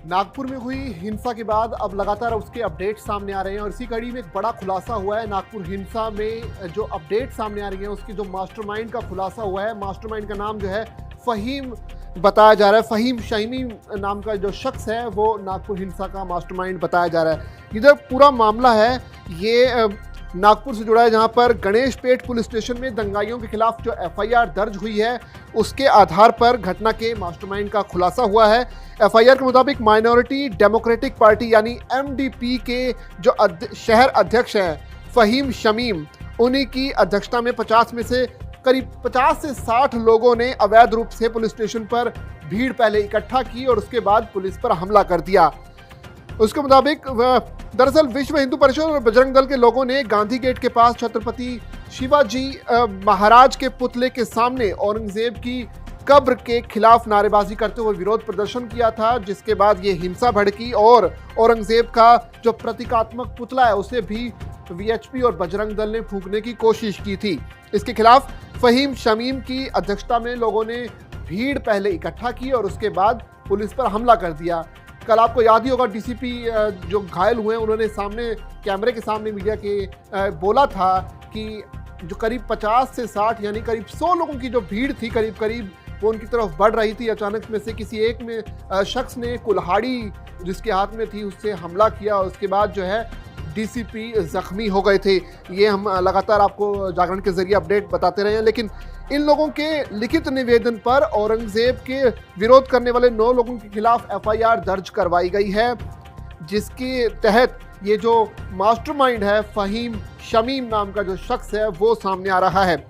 नागपुर में हुई हिंसा के बाद अब लगातार उसके अपडेट सामने आ रहे हैं और इसी कड़ी में एक बड़ा खुलासा हुआ है। नागपुर हिंसा में जो अपडेट सामने आ रही है उसकी जो मास्टरमाइंड का खुलासा हुआ है। मास्टरमाइंड का नाम जो है फहीम बताया जा रहा है। फहीम शमीम नाम का जो शख्स है वो नागपुर हिंसा का मास्टरमाइंड बताया जा रहा है। ये जो पूरा मामला है ये नागपुर से जुड़ा है, जहां पर गणेशपेट पुलिस स्टेशन में दंगाइयों के खिलाफ जो एफआईआर दर्ज हुई है उसके आधार पर घटना के मास्टरमाइंड का खुलासा हुआ है। एफआईआर के मुताबिक माइनॉरिटी डेमोक्रेटिक पार्टी यानी एमडीपी के जो शहर अध्यक्ष हैं फहीम शमीम, उन्हीं की अध्यक्षता में 50 में से करीब 50 से 60 लोगों ने अवैध रूप से पुलिस स्टेशन पर भीड़ पहले इकट्ठा की और उसके बाद पुलिस पर हमला कर दिया। उसके मुताबिक दरअसल विश्व हिंदू परिषद और बजरंग दल के लोगों ने गांधी गेट के पास छत्रपति शिवाजी महाराज के पुतले के सामने औरंगजेब की कब्र के खिलाफ नारेबाजी करते हुए विरोध प्रदर्शन किया था, जिसके बाद ये हिंसा भड़की और औरंगजेब का जो प्रतीकात्मक पुतला है उसे भी वीएचपी और बजरंग दल ने फूंकने की कोशिश की थी। इसके खिलाफ फहीम शमीम की अध्यक्षता में लोगों ने भीड़ पहले इकट्ठा की और उसके बाद पुलिस पर हमला कर दिया। कल आपको याद ही होगा डीसीपी जो घायल हुए उन्होंने सामने कैमरे के सामने मीडिया के बोला था कि जो करीब 50 से 60 यानी करीब 100 लोगों की जो भीड़ थी करीब वो उनकी तरफ बढ़ रही थी। अचानक में से किसी एक में शख्स ने कुल्हाड़ी जिसके हाथ में थी उससे हमला किया और उसके बाद जो है डीसीपी जख्मी हो गए थे। ये हम लगातार आपको जागरण के जरिए अपडेट बताते रहे हैं, लेकिन इन लोगों के लिखित निवेदन पर औरंगजेब के विरोध करने वाले 9 लोगों के खिलाफ एफआईआर दर्ज करवाई गई है, जिसके तहत ये जो मास्टरमाइंड है फहीम शमीम नाम का जो शख्स है वो सामने आ रहा है।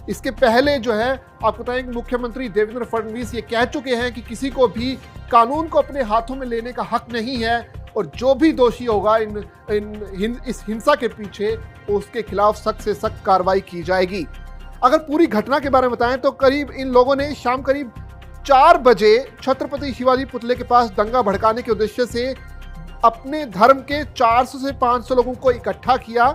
इसके पहले जो है आपको बताएं कि मुख्यमंत्री देवेंद्र फडणवीस ये कह चुके हैं कि किसी को भी कानून को अपने हाथों में लेने का हक नहीं है और जो भी दोषी होगा इस हिंसा के पीछे उसके खिलाफ सख्त से सख्त कार्रवाई की जाएगी। अगर पूरी घटना के बारे में बताएं तो करीब इन लोगों ने शाम करीब 4 बजे छत्रपति शिवाजी पुतले के पास दंगा भड़काने के उद्देश्य से अपने धर्म के 400 से 500 लोगों को इकट्ठा किया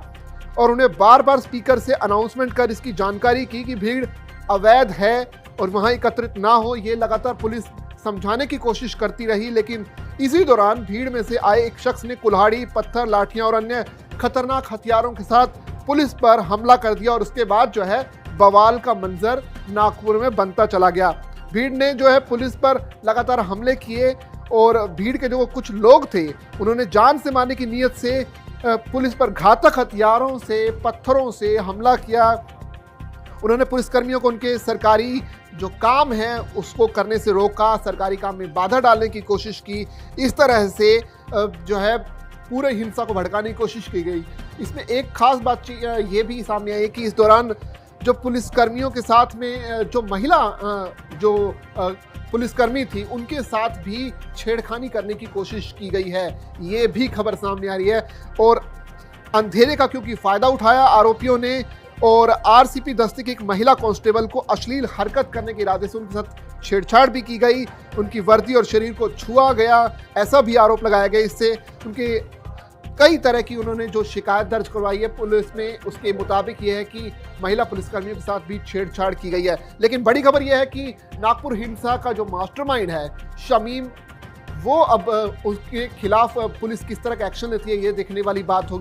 और उन्हें बार बार स्पीकर से अनाउंसमेंट कर इसकी जानकारी की कि भीड़ अवैध है और वहां एकत्रित ना हो। ये लगातार पुलिस समझाने की कोशिश करती रही, लेकिन इसी दौरान भीड़ में से आए एक शख्स ने कुल्हाड़ी, पत्थर, लाठियां और अन्य खतरनाक हथियारों के साथ पुलिस पर हमला कर दिया और उसके बाद जो है बवाल का मंजर नागपुर में बनता चला गया। भीड़ ने जो है पुलिस पर लगातार हमले किए और भीड़ के जो कुछ लोग थे उन्होंने जान से मारने की नीयत से पुलिस पर घातक हथियारों से, पत्थरों से हमला किया। उन्होंने पुलिसकर्मियों को उनके सरकारी जो काम है उसको करने से रोका, सरकारी काम में बाधा डालने की कोशिश की। इस तरह से जो है पूरे हिंसा को भड़काने की कोशिश की गई। इसमें एक खास बात ये भी सामने आई कि इस दौरान जो पुलिसकर्मियों के साथ में जो महिला जो पुलिसकर्मी थी उनके साथ भी छेड़खानी करने की कोशिश की गई है। ये भी खबर सामने आ रही है और अंधेरे का क्योंकि फायदा उठाया आरोपियों ने और आरसीपी दस्ते की एक महिला कांस्टेबल को अश्लील हरकत करने के इरादे से उनके साथ छेड़छाड़ भी की गई, उनकी वर्दी और शरीर को छुआ गया, ऐसा भी आरोप लगाया गया। इससे उनके कई तरह की उन्होंने जो शिकायत दर्ज करवाई है पुलिस में, उसके मुताबिक ये है कि महिला पुलिसकर्मियों के साथ भी छेड़छाड़ की गई है। लेकिन बड़ी खबर यह है कि नागपुर हिंसा का जो मास्टरमाइंड है शमीम, वो अब उसके खिलाफ पुलिस किस तरह का एक्शन लेती है ये देखने वाली बात होगी।